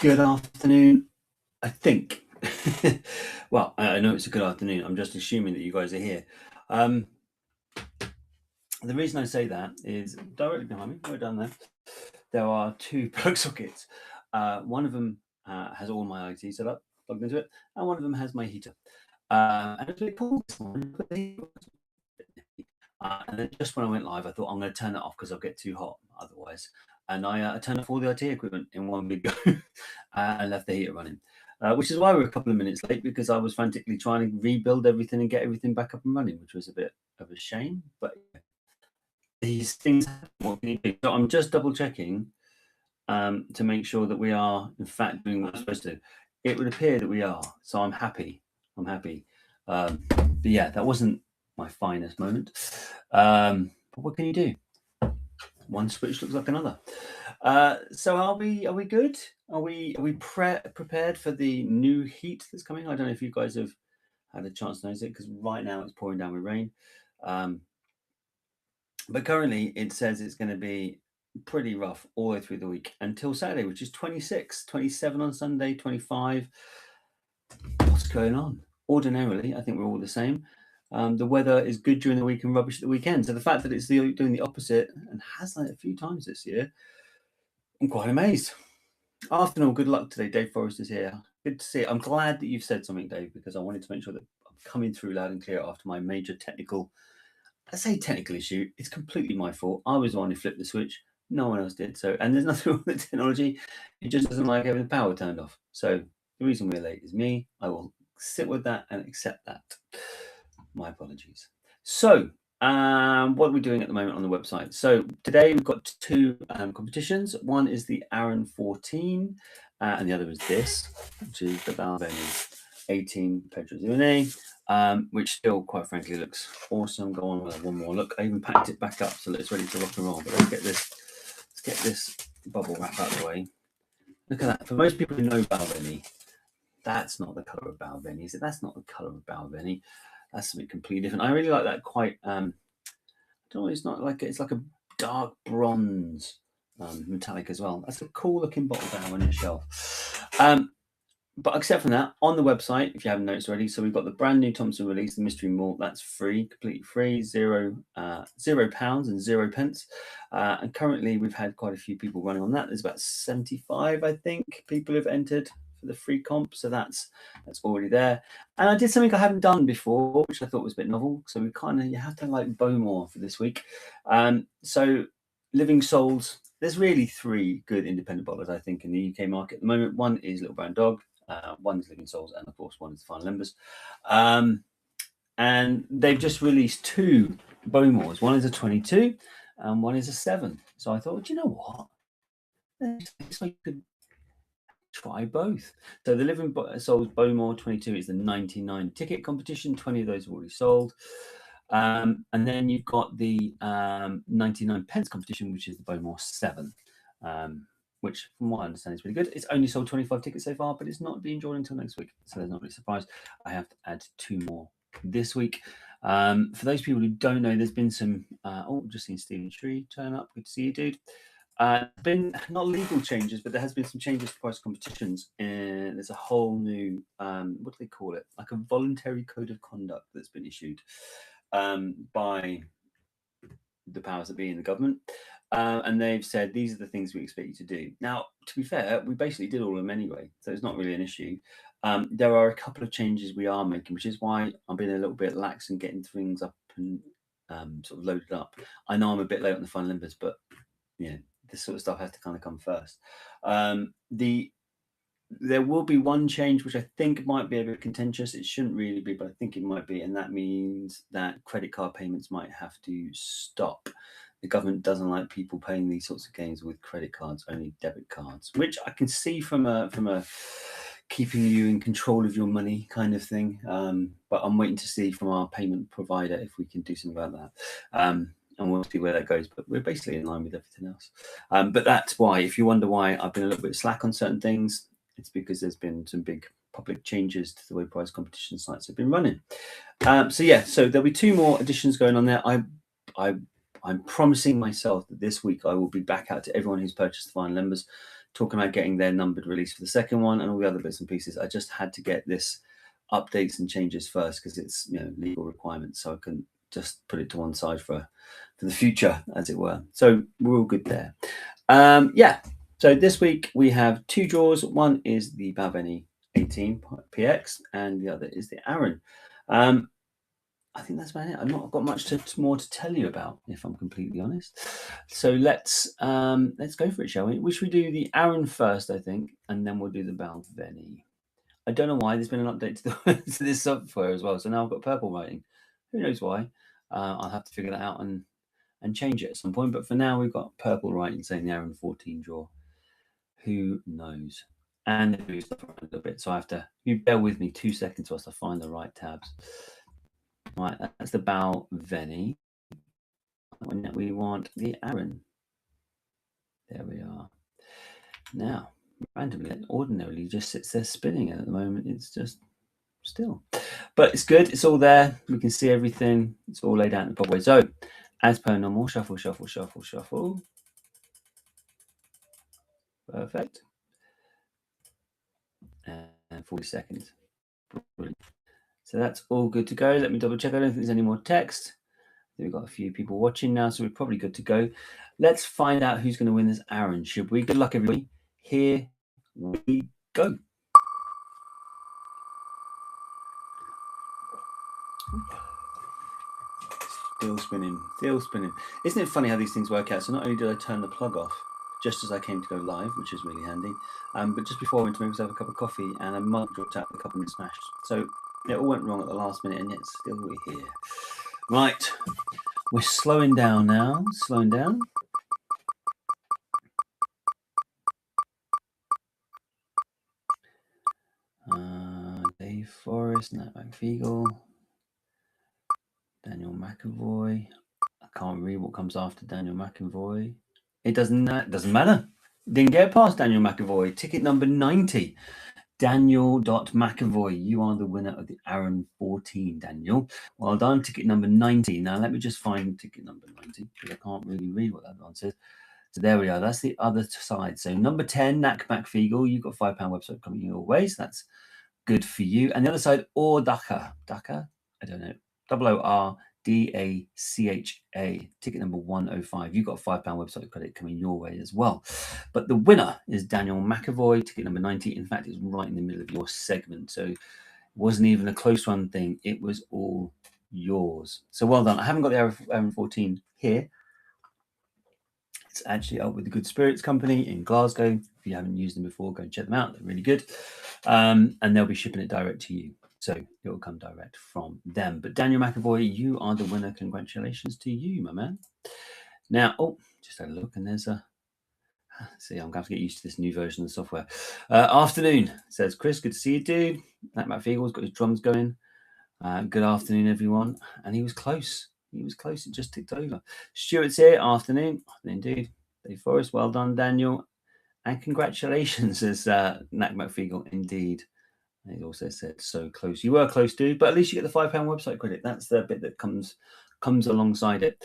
Good afternoon, I think. Well, I know it's a good afternoon. I'm just assuming that you guys are here. The reason I say that is directly behind me, right down there, there are two plug sockets. One of them has all my IT set up, plugged into it, and one of them has my heater. And it's really cool this morning. And then just when I went live, I thought I'm going to turn that off because I'll get too hot otherwise. And I turned off all the IT equipment in one big go and left the heater running. Which is why we're a couple of minutes late, because I was frantically trying to rebuild everything and get everything back up and running, which was a bit of a shame. But these things happen. What can you do? So I'm just double checking to make sure that we are, in fact, doing what we're supposed to. It would appear that we are. So I'm happy. I'm happy. But yeah, that wasn't my finest moment. But what can you do? One switch looks like another. So are we good? Are we prepared for the new heat that's coming? I don't know if you guys have had a chance to notice it, because right now it's pouring down with rain. But currently it says it's going to be pretty rough all the way through the week until Saturday, which is 26, 27 on Sunday, 25. What's going on? Ordinarily, I think we're all the same. The weather is good during the week and rubbish at the weekend. So the fact that it's doing the opposite, and has done it a few times this year, I'm quite amazed. Afternoon, good luck today. Dave Forrest is here. Good to see you. I'm glad that you've said something, Dave, because I wanted to make sure that I'm coming through loud and clear after my major technical, I say technical issue, it's completely my fault. I was the one who flipped the switch. No one else did. So, and there's nothing wrong with the technology. It just doesn't like having the power turned off. So the reason we're late is me. I will sit with that and accept that. My apologies. So, what are we doing at the moment on the website? So today we've got two competitions. One is the Aaron 14, and the other is this, which is the Balvenie 18 Petrozzone, which still, quite frankly, looks awesome. Go on with one more look. I even packed it back up so that it's ready to rock and roll. But let's get this bubble wrap out of the way. Look at that. For most people who know Balvenie, that's not the colour of Balvenie, is it? That's not the colour of Balvenie. That's something completely different. I really like that. Quite, I don't know. It's not like it's like a dark bronze metallic as well. That's a cool looking bottle down on your shelf. But except from that, on the website, if you haven't noticed already, so we've got the brand new Thompson release, the Mystery Malt. That's free, completely free, £0 and 0 pence. And currently, we've had quite a few people running on that. There's about 75, I think, people have entered for the free comp. So that's already there. And I did something I haven't done before, which I thought was a bit novel. So you have to like Bowmore for this week. So Living Souls. There's really three good independent bottlers, I think, in the UK market at the moment. One is Little Brown Dog. One is Living Souls, and of course, one is Final Embers. And they've just released two Bowmores. One is a 22, and one is a 7. So I thought, do you know what? I could try both. So the Living Souls Bowmore 22 is the 99 ticket competition. 20 of those have already sold. And then you've got the 99 pence competition, which is the Bowmore 7. Which, from what I understand, is really good. It's only sold 25 tickets so far, but it's not being drawn until next week. So there's not really a surprise. I have to add 2 more this week. For those people who don't know, there's been some, just seen Stephen Tree turn up. Good to see you, dude. Been not legal changes, but there has been some changes to price competitions. And there's a whole new, what do they call it? Like a voluntary code of conduct that's been issued by the powers that be in the government. And they've said, these are the things we expect you to do. Now, to be fair, we basically did all of them anyway, so it's not really an issue. There are a couple of changes we are making, which is why I'm being a little bit lax and getting things up and sort of loaded up. I know I'm a bit late on the Final Embers, but yeah, this sort of stuff has to kind of come first. There will be one change which I think might be a bit contentious. It shouldn't really be, but I think it might be, and that means that credit card payments might have to stop. The government doesn't like people paying these sorts of games with credit cards, only debit cards, which I can see from a keeping you in control of your money kind of thing. But I'm waiting to see from our payment provider if we can do something about that. And we'll see where that goes. But we're basically in line with everything else. But that's why, if you wonder why I've been a little bit slack on certain things, it's because there's been some big public changes to the way prize competition sites have been running. So there'll be 2 more editions going on there. I I'm promising myself that this week I will be back out to everyone who's purchased the final numbers, talking about getting their numbered release for the second one and all the other bits and pieces. I just had to get this updates and changes first because it's legal requirements, so I couldn't just put it to one side for the future, as it were. So we're all good there. So this week we have two draws. One is the Balvenie 18 PX and the other is the Aaron. I think that's about it. I've not got much more to tell you about, if I'm completely honest. So let's go for it, shall we? Should we do the Aaron first, I think, and then we'll do the Balvenie. I don't know why there's been an update to this software as well. So now I've got purple writing. Who knows why? I'll have to figure that out and change it at some point. But for now, we've got purple writing saying the Aaron 14 draw. Who knows? And move stuff around a little bit. So I have to, you bear with me 2 seconds whilst I find the right tabs. Right, that's the Balvenie. We want the Aaron. There we are. Now, randomly, it ordinarily just sits there spinning, and at the moment it's just still. But it's good. It's all there. We can see everything. It's all laid out in the proper way. So, as per normal, shuffle, shuffle, shuffle, shuffle. Perfect. And 40 seconds. Brilliant. So that's all good to go. Let me double check. I don't think there's any more text. We've got a few people watching now, so we're probably good to go. Let's find out who's going to win this Aaron, should we? Good luck, everybody. Here we go. Still spinning, still spinning. Isn't it funny how these things work out? So not only did I turn the plug off just as I came to go live, which is really handy, but just before I went to make myself a cup of coffee and a mug dropped out, the cup and smashed. So it all went wrong at the last minute, and yet still we're here. Right, we're slowing down now, slowing down. Dave Forrest, Nat McFeagle, Daniel McAvoy. I can't read what comes after Daniel McAvoy. It doesn't matter. Didn't get past Daniel McAvoy. Ticket number 90. Daniel.McAvoy. You are the winner of the Aaron 14, Daniel. Well done. Ticket number 90. Now let me just find ticket number 90 because I can't really read what that one says. So there we are. That's the other side. So number 10, Nat McFeagle. You've got £5 website coming your way. So that's good for you. And the other side, Daka. Daka? I don't know. WORDACHA. Ticket number 105. You've got £5 website credit coming your way as well. But the winner is Daniel McAvoy, ticket number 90. In fact, it's right in the middle of your segment. So it wasn't even a close run thing. It was all yours. So well done. I haven't got the Aaron 14 here. It's actually up with the Good Spirits Company in Glasgow. If you haven't used them before, go and check them out. They're really good. And they'll be shipping it direct to you. So it will come direct from them. But Daniel McAvoy, you are the winner. Congratulations to you, my man. Now, just had a look, and there's a... See, I'm going to have to get used to this new version of the software. Afternoon, says Chris. Good to see you, dude. Nat McFeagle's got his drums going. Good afternoon, everyone. And he was close. He was close. It just ticked over. Stuart's here. Afternoon. Afternoon, dude. Dave Forrest. Well done, Daniel. And congratulations, says Nat McFeagle. Indeed. He also said so close. You were close, dude, but at least you get the £5 website credit. That's the bit that comes alongside it.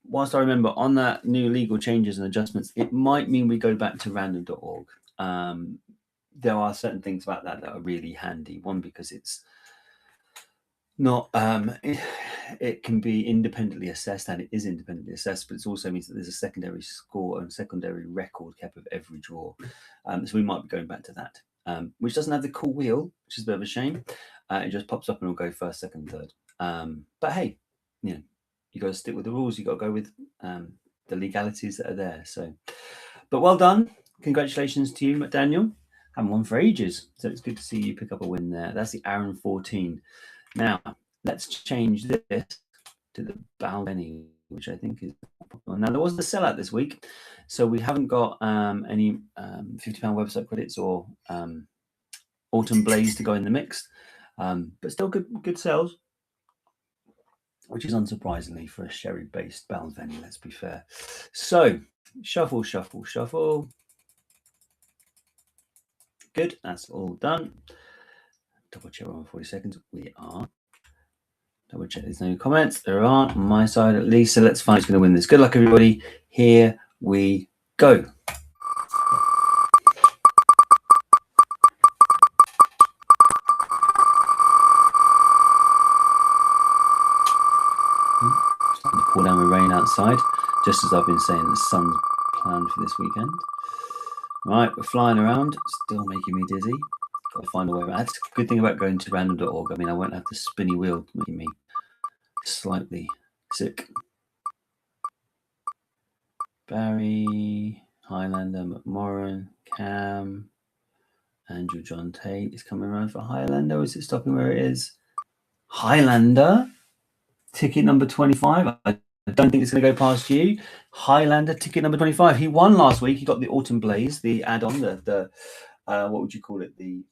Whilst I remember on that new legal changes and adjustments, it might mean we go back to random.org. There are certain things about that are really handy. One, because it's not, it can be independently assessed, and it is independently assessed, but it also means that there's a secondary score and secondary record kept of every draw. So we might be going back to that. Which doesn't have the cool wheel, which is a bit of a shame. It just pops up and will go first, second, third. But hey, you got to stick with the rules. You got to go with the legalities that are there. So, but well done. Congratulations to you, Daniel. Haven't won for ages, so it's good to see you pick up a win there. That's the Aaron 14. Now let's change this to the Balvenie, which I think is popular. Now there wasn't a sellout this week, so we haven't got any £50 website credits or Autumn Blaze to go in the mix, but still good sales, which is unsurprisingly for a sherry-based Balvenie, let's be fair. So shuffle, shuffle, shuffle. Good, that's all done. Double check on 40 seconds. We are. Double check there's no comments. There aren't on my side at least. So let's find who's going to win this. Good luck, everybody. Here we go. Starting to pour down with rain outside, just as I've been saying the sun's planned for this weekend. Right, we're flying around, still making me dizzy. Got to find a way around. That's a good thing about going to random.org. I mean, I won't have the spinny wheel making me slightly sick. Barry, Highlander, McMorran, Cam, Andrew John Tate is coming around for Highlander. Is it stopping where it is? Highlander, ticket number 25. I don't think it's going to go past you. Highlander, ticket number 25. He won last week. He got the Autumn Blaze, the add-on, the what would you call it? The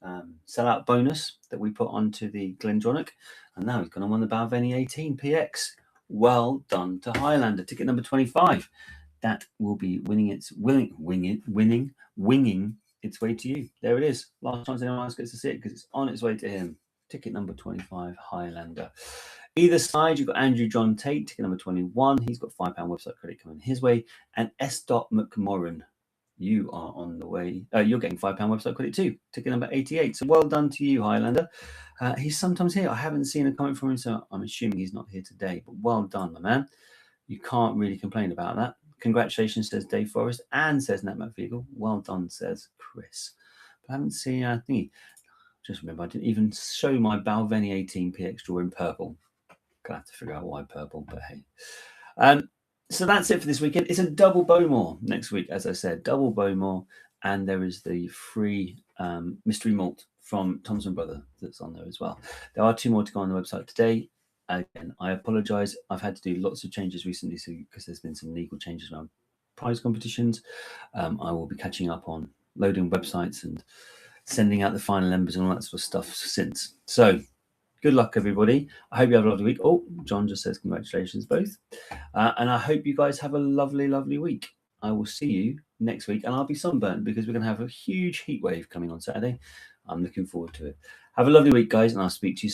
sellout bonus that we put onto the Glendronach. And now he's going to win the Balvenie 18 PX. Well done to Highlander, ticket number 25. That will be winging its way to you. There it is. Last chance anyone else gets to see it because it's on its way to him. Ticket number 25, Highlander. Either side, you've got Andrew John Tate, ticket number 21. He's got £5 website credit coming his way. And S. McMorran, you are on the way. You're getting £5 website credit too. Ticket number 88. So well done to you, Highlander. He's sometimes here. I haven't seen a comment from him, so I'm assuming he's not here today. But well done, my man. You can't really complain about that. Congratulations, says Dave Forrest, and says Nat McFeagle. Well done, says Chris. But I haven't seen anything. Just remember, I didn't even show my Balvenie 18 PX draw in purple. Gonna have to figure out why purple, but hey. So that's it for this weekend. It's a double Bowmore next week, as I said, double Bowmore, and there is the free mystery malt from Thompson Brother that's on there as well. There are 2 more to go on the website today. Again, I apologize. I've had to do lots of changes recently because there's been some legal changes around prize competitions. I will be catching up on loading websites and sending out the final numbers and all that sort of stuff since. So good luck, everybody. I hope you have a lovely week. Oh, John just says congratulations both. And I hope you guys have a lovely, lovely week. I will see you next week, and I'll be sunburnt because we're going to have a huge heat wave coming on Saturday. I'm looking forward to it. Have a lovely week, guys, and I'll speak to you soon.